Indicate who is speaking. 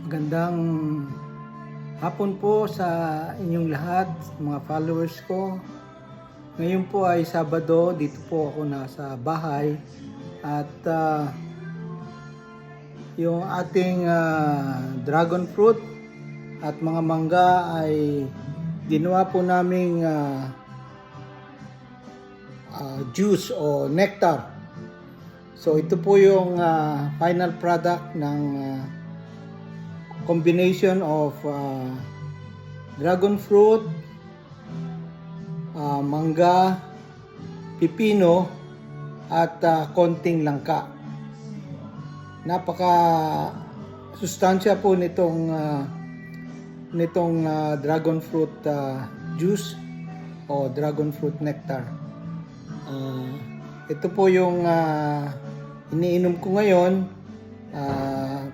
Speaker 1: Magandang hapon po sa inyong lahat, mga followers ko. Ngayon po ay Sabado, dito po ako nasa bahay at yung ating dragon fruit at mga mangga ay ginawa po naming juice o nectar. So ito po yung final product ng combination of dragon fruit, mangga, pipino at konting langka. Napaka sustansya po nitong dragon fruit juice o dragon fruit nectar. Ito po yung iniinom ko ngayon.